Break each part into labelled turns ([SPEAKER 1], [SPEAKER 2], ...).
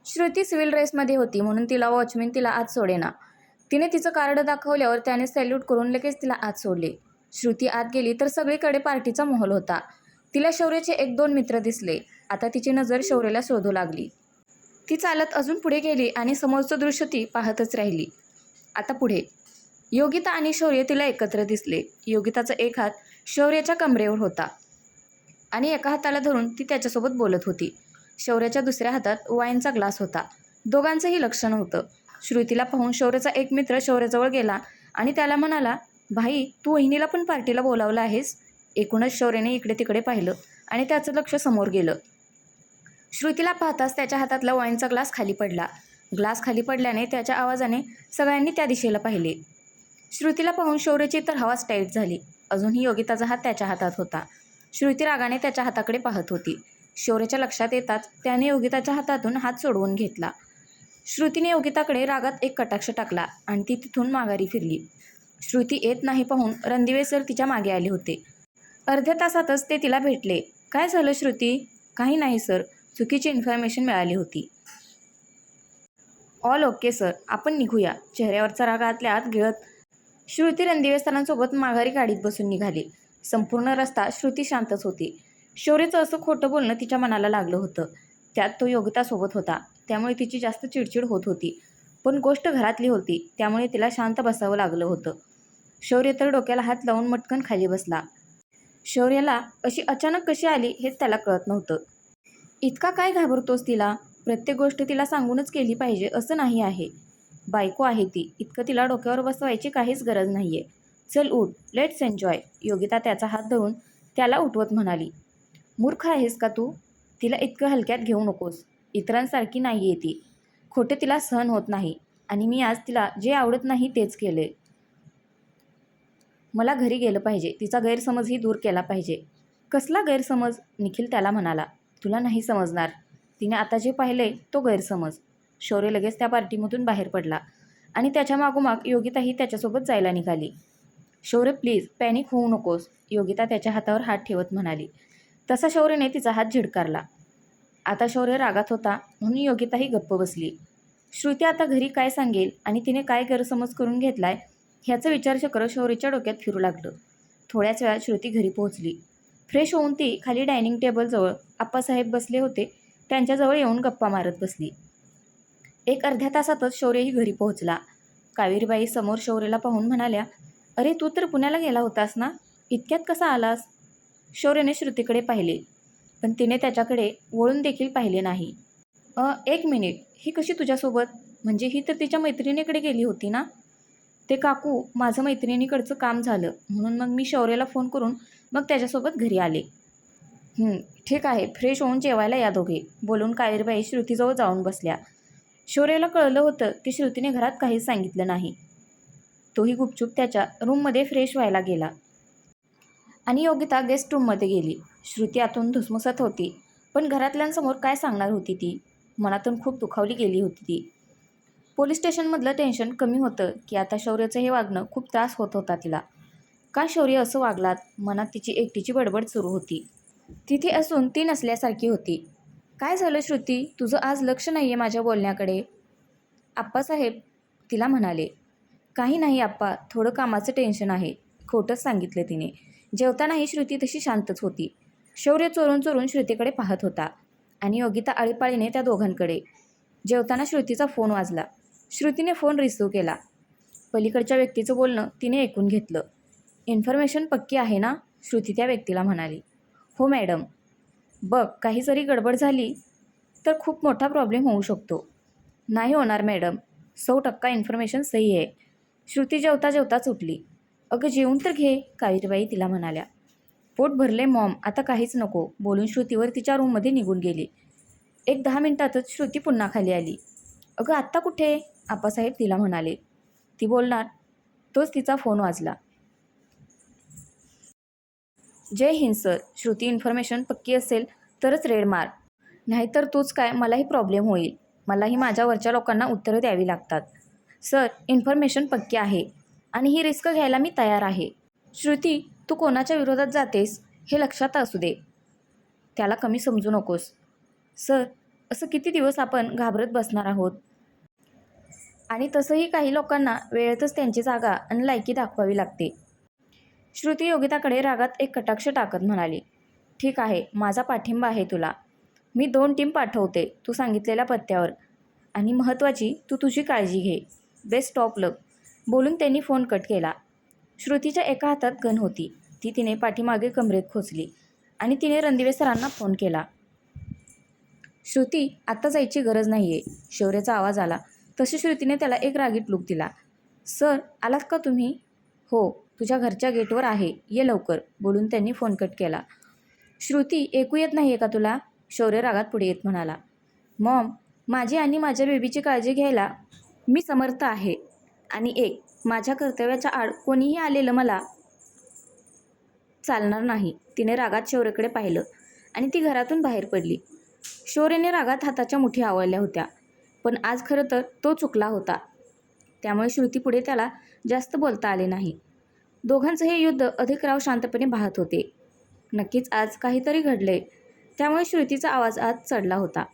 [SPEAKER 1] Shruti civil ड्रेसमध्ये होती म्हणून तिला वॉचमॅन तिला आत सोडेना. तिने तिचं कार्ड दाखवल्यावर त्याने सॅल्यूट करून लगेच तिला आत सोडले. श्रुती आत गेली तर सगळीकडे पार्टीचा माहोल होता. तिला शौर्याचे 1-2 मित्र दिसले. आता तिची नजर शौर्याला शोधू लागली. ती चालत अजून पुढे गेली आणि समोरचं दृश्य ती पाहतच राहिली. आता पुढे योगिता आणि शौर्य तिला एकत्र दिसले. योगिताचा एक हात शौर्याच्या कमरेवर होता आणि एका हाताला धरून ती त्याच्यासोबत बोलत होती. शौर्याच्या दुसऱ्या हातात वाईनचा ग्लास होता. दोघांचंही लक्ष नव्हतं. श्रुतीला पाहून शौर्याचा एक मित्र शौर्याजवळ गेला आणि त्याला म्हणाला, भाई तू वहिनीला पण पार्टीला बोलावलं आहेस? एकूणच शौर्याने इकडे तिकडे पाहिलं आणि त्याचं लक्ष समोर गेलं. श्रुतीला पाहताच त्याच्या हातातला वाईनचा ग्लास खाली पडला. ग्लास खाली पडल्याने त्याच्या आवाजाने सगळ्यांनी त्या दिशेला पाहिले. श्रुतीला पाहून शौर्याची तर हवाच टाईट झाली. अजूनही योगिताचा हात त्याच्या हातात होता. श्रुती रागाने त्याच्या हाताकडे पाहत होती. शौर्याच्या लक्षात येताच त्याने योगिताच्या हातातून हात सोडवून घेतला. श्रुतीने योगिताकडे रागात एक कटाक्ष टाकला आणि ती तिथून माघारी फिरली. श्रुती येत नाही पाहून रणदिवे सर तिच्या मागे आले होते. अर्ध्या तासातच ते तिला भेटले. काय झालं श्रुती? काही नाही सर, चुकीची इन्फॉर्मेशन मिळाली होती. ऑल ओके सर, आपण निघूया. चेहऱ्यावरचा राग आतल्या आत गिळत श्रुती रणदिवे सरांसोबत माघारी गाडीत बसून निघाली. संपूर्ण रस्ता श्रुती शांतच होती. शौर्याचं असं खोटं बोलणं तिच्या मनाला लागलं होतं. त्यात तो योगितासोबत होता त्यामुळे तिची जास्त चिडचिड होत होती. पण गोष्ट घरातली होती त्यामुळे तिला शांत बसावं लागलं होतं. शौर्य तर डोक्याला हात लावून मटकन खाली बसला. शौर्याला अशी अचानक कशी आली हेच त्याला कळत नव्हतं. इतका काय घाबरतोस तिला? प्रत्येक गोष्ट तिला सांगूनच केली पाहिजे असं नाही आहे. बायको आहे ती, इतकं तिला डोक्यावर बसवायची काहीच गरज नाही आहे. चल उठ, लेट्स एन्जॉय. योगिता त्याचा हात धरून त्याला उठवत म्हणाली. मूर्ख आहेस का तू? तिला इतकं हलक्यात घेऊ नकोस. इतरांसारखी नाही आहे ती. खोटे तिला सहन होत नाही आणि मी आज तिला जे आवडत नाही तेच केले. मला घरी गेलं पाहिजे. तिचा गैरसमजही दूर केला पाहिजे. कसला गैरसमज? निखिल त्याला म्हणाला. तुला नाही समजणार. तिने आता जे पाहिलंय तो गैरसमज. शौर्य लगेच त्या पार्टीमधून बाहेर पडला आणि त्याच्या मागोमाग योगिताही त्याच्यासोबत जायला निघाली. शौर्य प्लीज पॅनिक होऊ नकोस, योगिता त्याच्या हातावर हात ठेवत म्हणाली. तसा शौर्यने तिचा हात झिडकारला. आता शौर्य रागात होता म्हणून योगिताही गप्प बसली. श्रुती आता घरी काय सांगेल आणि तिने काय गैरसमज करून घेतलाय ह्याचं विचारचक्र शौर्यच्या डोक्यात फिरू लागलं. थोड्याच वेळात श्रुती घरी पोहोचली. फ्रेश होऊन ती खाली डायनिंग टेबलजवळ आप्पासाहेब बसले होते त्यांच्याजवळ येऊन गप्पा मारत बसली. एक अर्ध्या तासातच शौर्यही घरी पोहोचला. कावेरीबाई समोर शौर्याला पाहून म्हणाल्या, अरे तू तर पुण्याला गेला होतास ना, इतक्यात कसा आलास? शौर्याने श्रुतीकडे पाहिले पण तिने त्याच्याकडे वळून देखील पाहिले नाही. एक मिनिट, ही कशी तुझ्यासोबत? म्हणजे ही तर तिच्या मैत्रिणीकडे गेली होती ना? ते काकू, माझं मैत्रिणीकडचं काम झालं म्हणून मग मी शौर्याला फोन करून मग त्याच्यासोबत घरी आले. ठीक आहे, फ्रेश होऊन जेवायला या दोघे, बोलून कावेरीबाई श्रुतीजवळ जाऊन बसल्या. शौर्याला कळलं होतं की श्रुतीने घरात काहीच सांगितलं नाही. तोही गुपचूप त्याच्या रूममध्ये फ्रेश व्हायला गेला आणि योगिता गेस्ट रूममध्ये गेली. श्रुती आतून धुसमुसत होती पण घरातल्यांसमोर काय सांगणार होती ती? मनातून खूप दुखावली गेली होती ती. पोलीस स्टेशनमधलं टेन्शन कमी होतं की आता शौर्याचं हे वागणं खूप त्रास होत होता तिला. का शौर्य असं वागलात? मनात तिची एकटीची बडबड सुरू होती. तिथे असून ती नसल्यासारखी होती. काय झालं श्रुती? तुझं आज लक्ष नाही आहे माझ्या बोलण्याकडे. आप्पासाहेब तिला म्हणाले. काही नाही आप्पा, थोडं कामाचं टेन्शन आहे, खोटंच सांगितलं तिने. जेवतानाही श्रुती तशी शांतच होती. शौर्य चोरून चोरून श्रुतीकडे पाहत होता आणि योगिता आळीपाळीने त्या दोघांकडे. जेवताना श्रुतीचा फोन वाजला. श्रुतीने फोन रिसीव्ह केला. पलीकडच्या व्यक्तीचं बोलणं तिने ऐकून घेतलं. इन्फॉर्मेशन पक्की आहे ना? श्रुती त्या व्यक्तीला म्हणाली. हो मॅडम. बघ, काही जरी गडबड झाली तर खूप मोठा प्रॉब्लेम होऊ शकतो. नाही होणार मॅडम, 100% इन्फॉर्मेशन सही आहे. श्रुती जेवता जेवताच उठली. अगं जेवून तर घे, कावेरीबाई तिला म्हणाल्या. पोट भरले मॉम, आता काहीच नको, बोलून श्रुतीवर तिच्या रूममध्ये निघून गेली. 10 मिनिटातच श्रुती पुन्हा खाली आली. अगं आत्ता कुठे? आप्पासाहेब तिला म्हणाले. ती बोलणार तोच तिचा फोन वाजला. जय हिंद सर, श्रुती इन्फॉर्मेशन पक्की असेल तरच रेड मार, नाहीतर तूच काय मलाही प्रॉब्लेम होईल. मलाही माझ्या वरच्या लोकांना उत्तरं द्यावी लागतात. सर, इन्फॉर्मेशन पक्की आहे आणि ही रिस्क घ्यायला मी तयार आहे. श्रुती, तू कोणाच्या विरोधात जातेस हे लक्षात असू दे. त्याला कमी समजू नकोस. सर, असं किती दिवस आपण घाबरत बसणार आहोत? आणि तसंही काही लोकांना वेळेतच त्यांची जागा आणि लायकी दाखवावी लागते. श्रुती योगिताकडे रागात एक कटाक्ष टाकत म्हणाली, ठीक आहे, माझा पाठिंबा आहे तुला. मी 2 टीम पाठवते तू सांगितलेल्या पत्त्यावर. आणि महत्त्वाची तू तुझी काळजी घे. बेस्ट ऑफ लक. बोलून त्यांनी फोन कट केला. श्रुतीच्या एका हातात गन होती. ती तिने पाठीमागे कमरेत खोचली आणि तिने रणदिवे सरांना फोन केला. श्रुती, आत्ता जायची गरज नाही आहे. शौर्याचा आवाज आला. तशी श्रुतीने त्याला एक रागीट लूक दिला. सर, आलात का तुम्ही? हो, तुझ्या घरच्या गेटवर आहे, ये लवकर. बोलून त्यांनी फोन कट केला. श्रुती, ऐकू येत नाही आहे का तुला? शौर्य रागात पुढे येत म्हणाला. मॉम, माझी आणि माझ्या बेबीची काळजी घ्यायला मी समर्थ आहे. आणि एक, माझ्या कर्तव्याच्या आड कोणीही आलेलं मला चालणार नाही. तिने रागात शौर्यकडे पाहिलं आणि ती घरातून बाहेर पडली. शौर्यने रागात हाताच्या मुठी आवळल्या होत्या, पण आज खरं तर तो चुकला होता. त्यामुळे श्रुतीपुढे त्याला जास्त बोलता आले नाही. दोघांचं हे युद्ध अधिकराव शांतपणे पाहत होते. नक्कीच आज काहीतरी घडलंय. त्यामुळे श्रुतीचा आवाज आज चढला होता.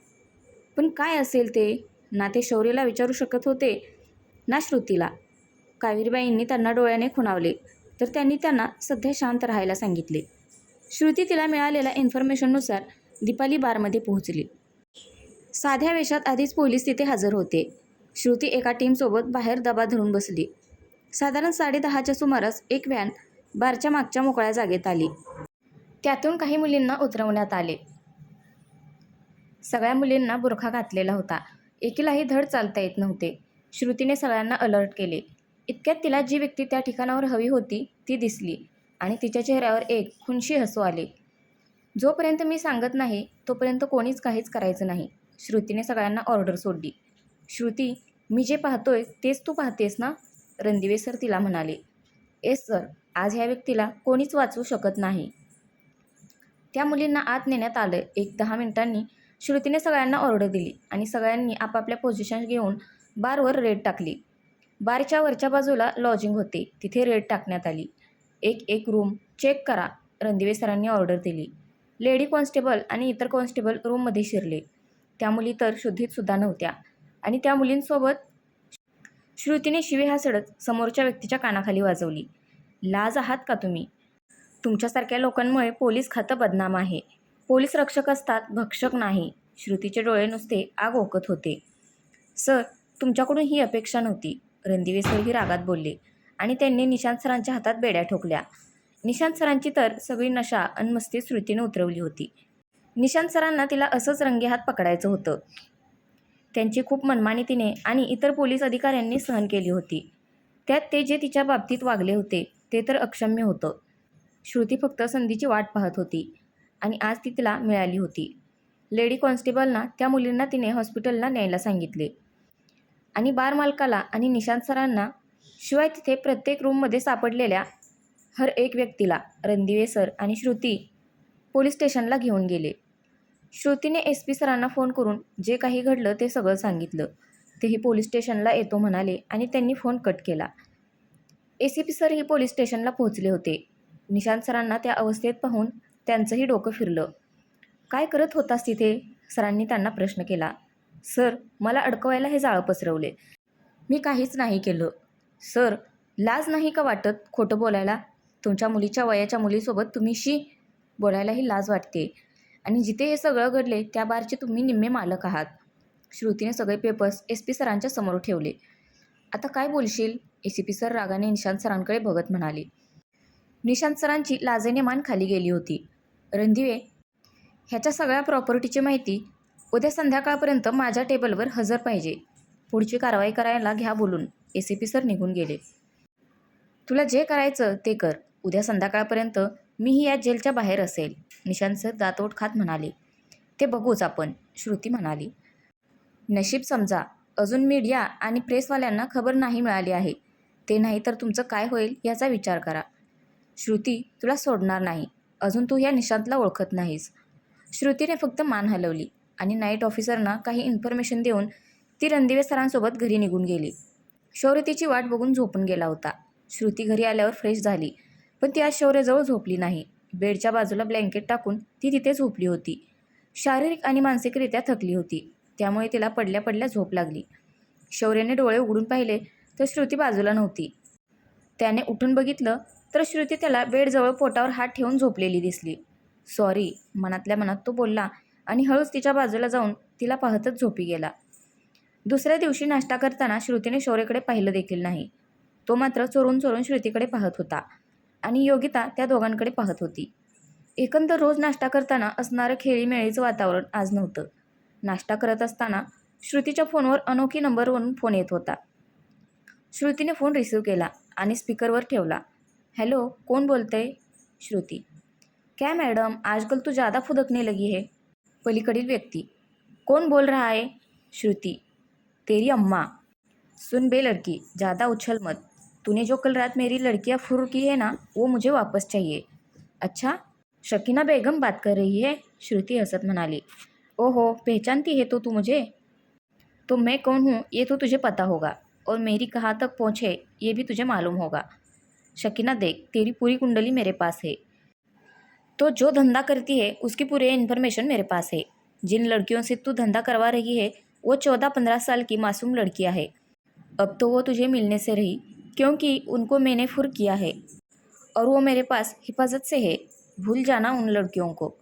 [SPEAKER 1] पण काय असेल ते? ना ते शौर्यला विचारू शकत होते ना श्रुतीला. कावेरीबाईंनी त्यांना डोळ्याने खुणावले तर त्यांनी त्यांना सध्या शांत राहायला सांगितले. श्रुती तिला मिळालेल्या इन्फॉर्मेशननुसार दीपाली बारमध्ये पोहोचली. साध्या वेशात आधीच पोलीस तिथे हजर होते. श्रुती एका टीमसोबत बाहेर दबा धरून बसली. साधारण 10:30च्या सुमारास एक व्हॅन बारच्या मागच्या मोकळ्या जागेत आली. त्यातून काही मुलींना उतरवण्यात आले. सगळ्या मुलींना बुरखा घातलेला होता. एकीलाही धड चालता येत नव्हते. श्रुतीने सगळ्यांना अलर्ट केले. इतक्यात तिला जी व्यक्ती त्या ठिकाणावर हवी होती ती दिसली आणि तिच्या चेहऱ्यावर एक खुनशी हसू आले. जोपर्यंत मी सांगत नाही तोपर्यंत कोणीच काहीच करायचं नाही. श्रुतीने सगळ्यांना ऑर्डर सोडली. श्रुती, मी जे पाहतोय तेच तू पाहतेस ना? रणदिवे सर तिला म्हणाले. येस सर, आज ह्या व्यक्तीला कोणीच वाचवू शकत नाही. त्या मुलींना आत नेण्यात आलं. 10 मिनिटांनी श्रुतीने सगळ्यांना ऑर्डर दिली आणि सगळ्यांनी आपापल्या पोझिशन घेऊन बारवर रेड टाकली. बारच्या वरच्या बाजूला लॉजिंग होते, तिथे रेड टाकण्यात आली. एक रूम चेक करा, रणदिवे सरांनी ऑर्डर दिली. लेडी कॉन्स्टेबल आणि इतर कॉन्स्टेबल रूममध्ये शिरले. त्या मुली तर शुद्धीतसुद्धा नव्हत्या आणि त्या मुलींसोबत श्रुतीने शिवी हासडत समोरच्या व्यक्तीच्या कानाखाली वाजवली. लाज आहात का तुम्ही? तुमच्यासारख्या लोकांमुळे पोलीस खातं बदनाम आहे. पोलीस रक्षक असतात, भक्षक नाही. श्रुतीचे डोळे नुसते आग ओकत होते. सर, तुमच्याकडून ही अपेक्षा नव्हती. रणदिवे सरही रागात बोलले आणि त्यांनी निशांत सरांच्या हातात बेड्या ठोकल्या. निशांत सरांची तर सगळी नशा अन मस्ती श्रुतीने उतरवली होती. निशांत सरांना तिला असंच रंगेहात पकडायचं होतं. त्यांची खूप मनमानी तिने आणि इतर पोलीस अधिकाऱ्यांनी सहन केली होती. त्यात ते जे तिच्या बाबतीत वागले होते ते तर अक्षम्य होतं. श्रुती फक्त संधीची वाट पाहत होती आणि आज ती तिला मिळाली होती. लेडी कॉन्स्टेबलना त्या मुलींना तिने हॉस्पिटलला न्यायला सांगितले आणि बार मालकाला आणि निशांत सरांना, शिवाय तिथे प्रत्येक रूममध्ये सापडलेल्या हर एक व्यक्तीला रणदिवे सर आणि श्रुती पोलीस स्टेशनला घेऊन गेले. श्रुतीने SP सरांना फोन करून जे काही घडलं ते सगळं सांगितलं. तेही पोलीस स्टेशनला येतो म्हणाले आणि त्यांनी फोन कट केला. ACP सरही पोलीस स्टेशनला पोहोचले होते. निशांत सरांना त्या अवस्थेत पाहून त्यांचंही डोकं फिरलं. काय करत होतास तिथे? सरांनी त्यांना प्रश्न केला. सर, मला अडकवायला हे जाळं पसरवले. मी काहीच नाही केलं. सर, लाज नाही का वाटत खोटं बोलायला? तुमच्या मुलीच्या वयाच्या मुलीसोबत तुम्ही बोलायलाही लाज वाटते. आणि जिथे हे सगळं घडले त्या बारचे तुम्ही निम्मे मालक आहात. श्रुतीने सगळे पेपर्स SP सरांच्या समोर ठेवले. आता काय बोलशील? ACP सर रागाने निशांत सरांकडे बघत म्हणाले. निशांत सरांची लाजेने मान खाली गेली होती. रणदिवे, ह्याच्या सगळ्या प्रॉपर्टीची माहिती उद्या संध्याकाळपर्यंत माझ्या टेबलवर हजर पाहिजे. पुढची कारवाई करायला घ्या बोलून. ACP सर निघून गेले. तुला जे करायचं ते कर. उद्या संध्याकाळपर्यंत मीही या जेलच्या बाहेर असेल. निशांत सर दातोट खात म्हणाले. ते बघूच आपण, श्रुती म्हणाली. नशीब समजा अजून मीडिया आणि प्रेसवाल्यांना खबर नाही मिळाली आहे. ते नाही तर तुमचं काय होईल याचा विचार करा. श्रुती, तुला सोडणार नाही. अजून तू या निशांतला ओळखत नाहीस. श्रुतीने फक्त मान हलवली आणि नाईट ऑफिसरना काही इन्फॉर्मेशन देऊन ती रणदिवे सरांसोबत घरी निघून गेली. शौर्य तिची वाट बघून झोपून गेला होता. श्रुती घरी आल्यावर फ्रेश झाली, पण ती आज शौर्यजवळ झोपली नाही. बेडच्या बाजूला ब्लँकेट टाकून ती तिथे झोपली होती. शारीरिक आणि मानसिकरित्या थकली होती, त्यामुळे तिला पडल्या पडल्या झोप लागली. शौर्याने डोळे उघडून पाहिले तर श्रुती बाजूला नव्हती. त्याने उठून बघितलं तर श्रुती त्याला बेडजवळ पोटावर हात ठेवून झोपलेली दिसली. सॉरी, मनातल्या मनात तो बोलला आणि हळूच तिच्या बाजूला जाऊन तिला पाहतच झोपी गेला. दुसऱ्या दिवशी नाश्ता करताना श्रुतीने शौर्यकडे पाहिलं देखील नाही. तो मात्र चोरून चोरून श्रुतीकडे पाहत होता आणि योगिता त्या दोघांकडे पाहत होती. एकंदर रोज नाश्ता करताना असणारं खेळीमेळीचं वातावरण आज नव्हतं. नाश्ता करत असताना श्रुतीच्या फोनवर अनोखी नंबरवरून फोन येत होता. श्रुतीने फोन रिसीव्ह केला आणि स्पीकरवर ठेवला. हॅलो, कोण बोलतंय? श्रुती. क्या मैडम, आजकल तो ज़्यादा फुदकने लगी है. पलीकडील व्यक्ती. कौन बोल रहा है? श्रुती. तेरी अम्मा. सुन बे लड़की, ज़्यादा उछल मत. तूने जो कल रात मेरी लड़कियां फुर की है ना, वो मुझे वापस चाहिए. अच्छा, शकीना बेगम बात कर रही है? श्रुती हंसत म्हणाली. ओहो, पहचानती है तो तू मुझे? तो मैं कौन हूँ ये तो तुझे पता होगा, और मेरी कहाँ तक पहुँच है ये भी तुझे मालूम होगा. शकीना देख, तेरी पूरी कुंडली मेरे पास है. तो जो धंधा करती है उसकी पूरी इन्फॉर्मेशन मेरे पास है. जिन लड़कियों से तू धंधा करवा रही है वो 14-15 साल की मासूम लड़कियां हैं. अब तो वो तुझे मिलने से रही, क्योंकि उनको मैंने फुर किया है और वो मेरे पास हिफाजत से है. भूल जाना उन लड़कियों को.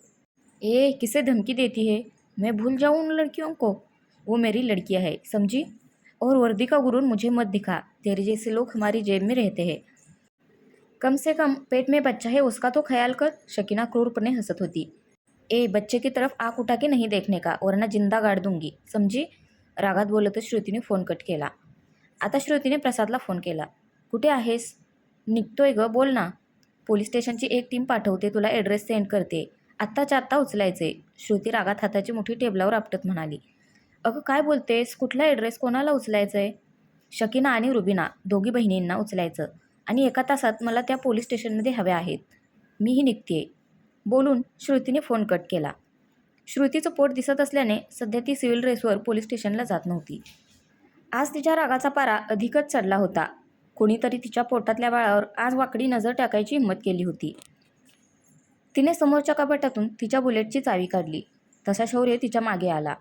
[SPEAKER 1] ए, किसे धमकी देती है? मैं भूल जाऊँ उन लड़कियों को? वो मेरी लड़कियां है, समझी? और वर्दी का गुरूर मुझे मत दिखा. तेरे जैसे लोग हमारी जेब में रहते हैं. कम से कम पेट में बच्चा है उसका तो ख्याल कर. शकीना क्रूरपणे हसत होती. ए, बच्चे की तरफ आँख उठा के नहीं देखने का, वरना जिंदा गाड़ दूंगी, समझी? रागात बोलतच श्रुतीने फोन कट केला. आता श्रुतीने प्रसादला फोन केला. कुठे आहेस? निघतोय ग, बोल ना. पोलीस स्टेशनची एक टीम पाठवते, तुला ॲड्रेस सेंड करते. आत्ताच्या आत्ता उचलायचे. श्रुती रागात हाताची मुठी टेबलावर आपटत म्हणाली. अगं काय बोलतेस? कुठला ॲड्रेस, कोणाला उचलायचंय? शकीना आणि रुबिना दोघी बहिणींना उचलायचं आणि 1 तासात मला त्या पोलीस स्टेशनमध्ये हव्या आहेत. मीही निघतेय. बोलून श्रुतीने फोन कट केला. श्रुतीचं पोट दिसत असल्याने सध्या ती सिव्हिल ड्रेसवर पोलीस स्टेशनला जात नव्हती. आज तिच्या रागाचा पारा अधिकच चढला होता. कोणीतरी तिच्या पोटातल्या बाळावर आज वाकडी नजर टाकायची हिंमत केली होती. तिने समोरच्या कपाटातून तिच्या बुलेटची चावी काढली. तसा शौर्य तिच्या मागे आला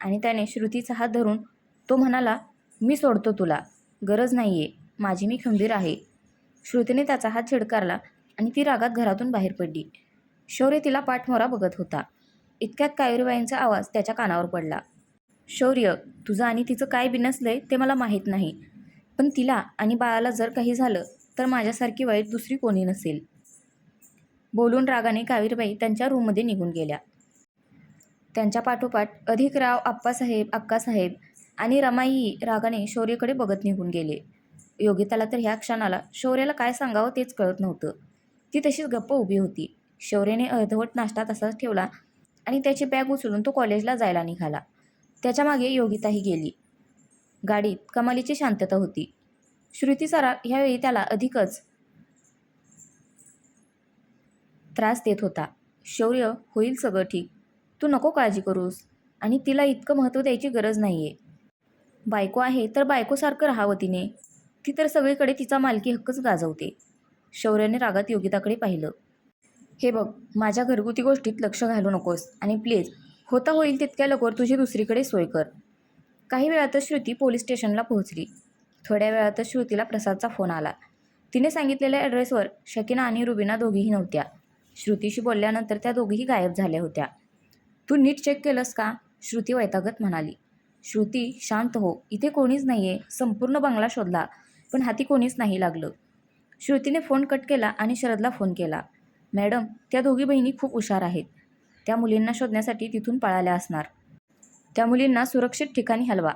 [SPEAKER 1] आणि त्याने श्रुतीचा हात धरून तो म्हणाला, मी सोडतो तुला, गरज नाही आहे, माझी मी खंबीर आहे. श्रुतीने त्याचा हात झिडकारला आणि ती रागात घरातून बाहेर पडली. शौर्य तिला पाठमोरा बघत होता. इतक्यात कावेरीबाईंचा आवाज त्याच्या कानावर पडला. शौर्य, तुझं आणि तिचं काय बिनसलंय ते मला माहीत नाही, पण तिला आणि बाळाला जर काही झालं तर माझ्यासारखी वाईट दुसरी कोणी नसेल. बोलून रागाने कावेरीबाई त्यांच्या रूममध्ये निघून गेल्या. त्यांच्या पाठोपाठ अधिकराव, आप्पासाहेब, अक्कासाहेब आणि रमाई रागाने शौर्यकडे बघत निघून गेले. योगिताला तर ह्या क्षणाला शौर्याला काय सांगावं तेच कळत नव्हतं. ती तशीच गप्प उभी होती. शौर्याने अर्धवट नाश्ता तसाच ठेवला आणि त्याची बॅग उचलून तो कॉलेजला जायला निघाला. त्याच्या मागे योगिताही गेली. गाडीत कमालीची शांतता होती. श्रुतीचा ह्यावेळी त्याला अधिकच त्रास देत होता. शौर्य, होईल सगळं ठीक, तू नको काळजी करूस, आणि तिला इतकं महत्त्व द्यायची गरज नाही आहे. बायको आहे तर बायकोसारखं राहावं तिने. ती तर सगळीकडे तिचा मालकी हक्कच गाजवते. शौर्याने रागात योगिताकडे पाहिलं. हे बघ, माझ्या घरगुती गोष्टीत लक्ष घालू नकोस आणि प्लीज होता होईल तितक्या लवकर तुझी दुसरीकडे सोय कर. काही वेळातच श्रुती पोलीस स्टेशनला पोहोचली. थोड्या वेळातच श्रुतीला प्रसादचा फोन आला. तिने सांगितलेल्या ॲड्रेसवर शकीना आणि रुबिना दोघीही नव्हत्या. श्रुतीशी बोलल्यानंतर त्या दोघीही गायब झाल्या होत्या. तू नीट चेक केलंस का? श्रुती वैतागत म्हणाली. श्रुती, शांत हो, इथे कोणीच नाही आहे. संपूर्ण बंगला शोधला पण हाती कोणीच नाही लागलं. श्रुतीने फोन कट केला आणि शरदला फोन केला. मॅडम, त्या दोघी बहिणी खूप हुशार आहेत. त्या मुलींना शोधण्यासाठी तिथून पळाल्या असणार. त्या मुलींना सुरक्षित ठिकाणी हलवा,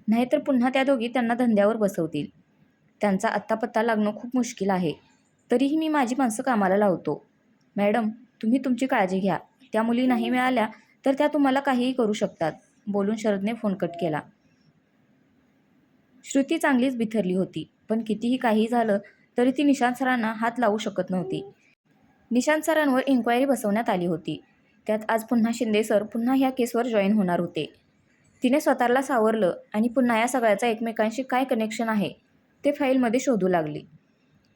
[SPEAKER 1] नाहीतर पुन्हा त्या दोघी त्यांना धंद्यावर बसवतील. त्यांचा आत्ता पत्ता लागणं खूप मुश्किल आहे. तरीही मी माझी माणसं कामाला लावतो. मॅडम, तुम्ही तुमची काळजी घ्या. त्या मुली नाही मिळाल्या तर त्या तुम्हाला काहीही करू शकतात. बोलून शरदने फोन कट केला. श्रुती चांगलीच बिथरली होती, पण कितीही काही झालं तरी ती निशांत सरांना हात लावू शकत नव्हती. निशांत सरांवर इन्क्वायरी बसवण्यात आली होती. त्यात आज पुन्हा शिंदे सर पुन्हा ह्या केसवर जॉईन होणार होते. तिने स्वतःला सावरलं आणि पुन्हा या सगळ्याचा एकमेकांशी काय कनेक्शन आहे ते फाईलमध्ये शोधू लागली.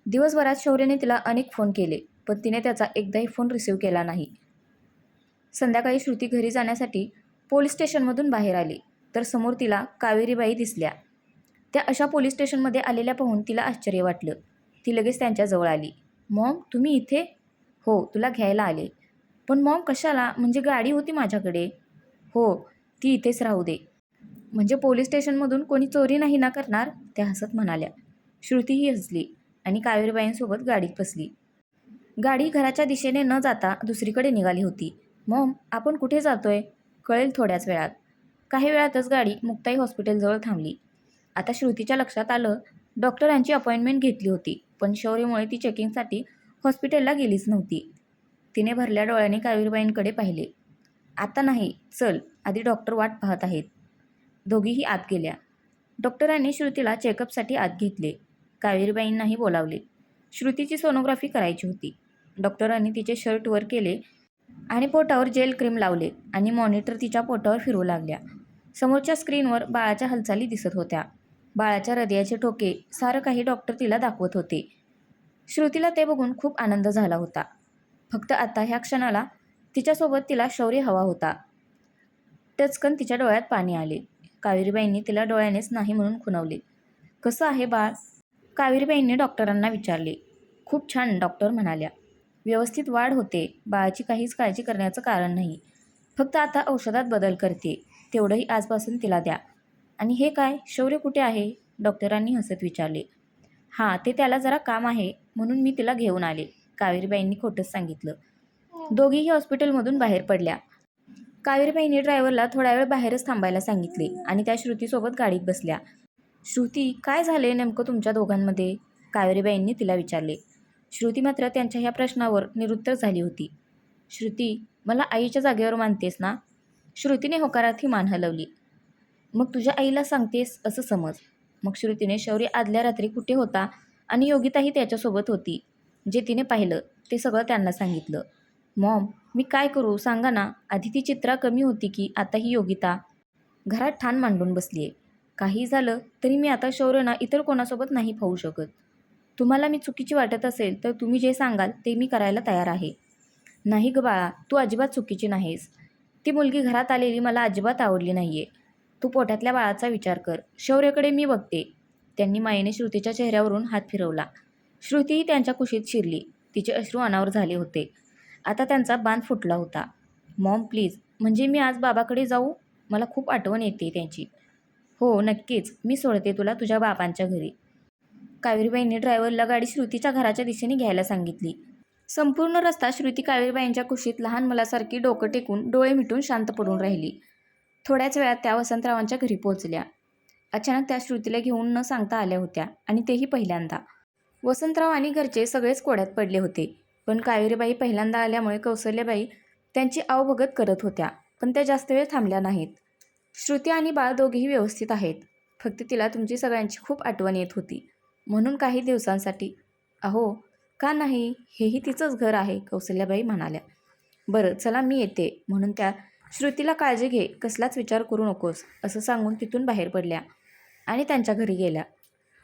[SPEAKER 1] दिवसभरात शौर्यने तिला अनेक फोन केले, पण तिने त्याचा एकदाही फोन रिसीव्ह केला नाही. संध्याकाळी श्रुती घरी जाण्यासाठी पोलीस स्टेशनमधून बाहेर आली तर समोर तिला कावेरीबाई दिसल्या. त्या अशा पोलीस स्टेशनमध्ये आलेल्या पाहून तिला आश्चर्य वाटलं. ती लगेच त्यांच्याजवळ आली. मॉम, तुम्ही इथे? हो, तुला घ्यायला आले. पण मॉम कशाला? म्हणजे गाडी होती माझ्याकडे. हो, ती इथेच राहू दे. म्हणजे पोलीस स्टेशनमधून कोणी चोरी नाही ना करणार? त्या हसत म्हणाल्या. श्रुतीही हसली आणि कावेरीबाईंसोबत गाडीत बसली. गाडी घराच्या दिशेने न जाता दुसरीकडे निघाली होती. मॉम, आपण कुठे जातोय? कळेल थोड्याच वेळात. काही वेळातच गाडी मुक्ताई हॉस्पिटलजवळ थांबली. आता श्रुतीच्या लक्षात आलं, डॉक्टरांची अपॉइंटमेंट घेतली होती, पण शौर्यमुळे ती चेकिंगसाठी हॉस्पिटलला गेलीच नव्हती. तिने भरल्या डोळ्याने कावेरीबाईंकडे पाहिले. आता नाही, चल, आधी डॉक्टर वाट पाहत आहेत. दोघीही आत गेल्या. डॉक्टरांनी श्रुतीला चेकअपसाठी आत घेतले. कावेरीबाईंनाही बोलावले. श्रुतीची सोनोग्राफी करायची होती. डॉक्टरांनी तिचे शर्ट वर केले आणि पोटावर जेल क्रीम लावले आणि मॉनिटर तिच्या पोटावर फिरवू लागल्या. समोरच्या स्क्रीनवर बाळाच्या हालचाली दिसत होत्या. बाळाच्या हृदयाचे ठोके, सारं काही डॉक्टर तिला दाखवत होते. श्रुतीला ते बघून खूप आनंद झाला होता. फक्त आता ह्या क्षणाला तिच्यासोबत तिला शौर्य हवा होता. टचकन तिच्या डोळ्यात पाणी आले. कावेरीबाईंनी तिला डोळ्यानेच नाही म्हणून खुणवले. कसं आहे बाळ? कावेरीबाईंनी डॉक्टरांना विचारले. खूप छान, डॉक्टर म्हणाल्या. व्यवस्थित वाढ होते. बाळाची काहीच काळजी करण्याचं कारण नाही. फक्त आता औषधात बदल करते. तेवढंही आजपासून तिला द्या. आणि हे काय, शौर्य कुठे आहे? डॉक्टरांनी हसत विचारले. हां, ते त्याला जरा काम आहे म्हणून मी तिला घेऊन आले, कावेरीबाईंनी खोटंच सांगितलं. दोघीही हॉस्पिटलमधून बाहेर पडल्या. कावेरीबाईंनी ड्रायव्हरला थोडा वेळ बाहेरच थांबायला सांगितले आणि त्या श्रुतीसोबत गाडीत बसल्या. श्रुती, काय झाले नेमकं तुमच्या दोघांमध्ये? कावेरीबाईंनी तिला विचारले. श्रुती मात्र त्यांच्या ह्या प्रश्नावर निरुत्तर झाली होती. श्रुती, मला आईच्या जागेवर मानतेस ना? श्रुतीने होकारार्थी मान हलवली. मग तुझ्या आईला सांगतेस असं समज. मग श्रुतीने शौर्य आदल्या रात्री कुठे होता आणि योगिताही त्याच्यासोबत होती, जे तिने पाहिलं ते सगळं त्यांना सांगितलं. मॉम, मी काय करू सांगा ना. आधी ती चित्रा कमी होती की आता ही योगिता? घरात ठाण मांडून बसली आहे. काही झालं तरी मी आता शौर्यना इतर कोणासोबत नाही पाहू शकत. तुम्हाला मी चुकीची वाटत असेल तर तुम्ही जे सांगाल ते मी करायला तयार आहे. नाही ग बाळा, तू अजिबात चुकीची नाहीस. ती मुलगी घरात आलेली मला अजिबात आवडली नाही आहे. तू पोटातल्या बाळाचा विचार कर. शौर्यकडे मी बघते. त्यांनी मायेने श्रुतीच्या चेहऱ्यावरून हात फिरवला. श्रुतीही त्यांच्या कुशीत शिरली. तिचे अश्रू अनावर झाले होते. आता त्यांचा बांध फुटला होता. मॉम प्लीज, म्हणजे मी आज बाबाकडे जाऊ? मला खूप आठवण येते त्यांची. हो नक्कीच, मी सोडते तुला तुझ्या बाबांच्या घरी. कावेरीबाईंनी ड्रायव्हरला गाडी श्रुतीच्या घराच्या दिशेने घ्यायला सांगितली. संपूर्ण रस्ता श्रुती कावेरीबाईंच्या कुशीत लहान मुलासारखी डोकं टेकून डोळे मिटून शांत पडून राहिली. थोड्याच वेळात त्या वसंतरावांच्या घरी पोहोचल्या. अचानक त्या श्रुतीला घेऊन न सांगता आल्या होत्या आणि तेही पहिल्यांदा. वसंतराव आणि घरचे सगळेच कोड्यात पडले होते. पण कावेरीबाई पहिल्यांदा आल्यामुळे कौसल्याबाई त्यांची आवभगत करत होत्या, पण त्या जास्त वेळ थांबल्या नाहीत. श्रुती आणि बाळ दोघेही व्यवस्थित आहेत. फक्त तिला तुमची सगळ्यांची खूप आठवण येत होती म्हणून काही दिवसांसाठी. अहो, का नाही, हेही तिचंच घर आहे, कौसल्याबाई म्हणाल्या. बरं चला, मी येते. म्हणून त्या श्रुतीला काळजी घे, कसलाच विचार करू नकोस असं सांगून तिथून बाहेर पडल्या आणि त्यांच्या घरी गेल्या.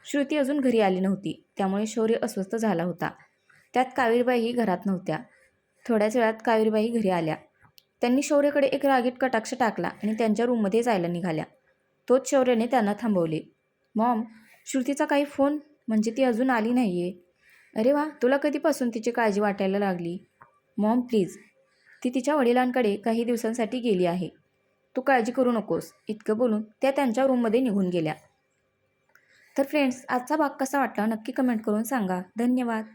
[SPEAKER 1] श्रुती अजून घरी आली नव्हती, त्यामुळे शौर्य अस्वस्थ झाला होता. त्यात कावेरीबाईही घरात नव्हत्या. थोड्याच वेळात कावेरीबाई घरी आल्या. त्यांनी शौर्यकडे एक रागीट कटाक्ष टाकला आणि त्यांच्या रूममध्ये जायला निघाल्या. तोच शौर्यने त्यांना थांबवले. मॉम, श्रुतीचा काही फोन? म्हणजे ती अजून आली नाही आहे. अरे वा, तुला कधीपासून तिची काळजी वाटायला लागली? मॉम प्लीज, ती तिच्या वडिलांकडे काही दिवसांसाठी गेली आहे. तू काळजी करू नकोस. इतकं बोलून त्या त्यांच्या रूममध्ये निघून गेल्या. तर फ्रेंड्स, आजचा भाग कसा वाटला नक्की कमेंट करून सांगा. धन्यवाद.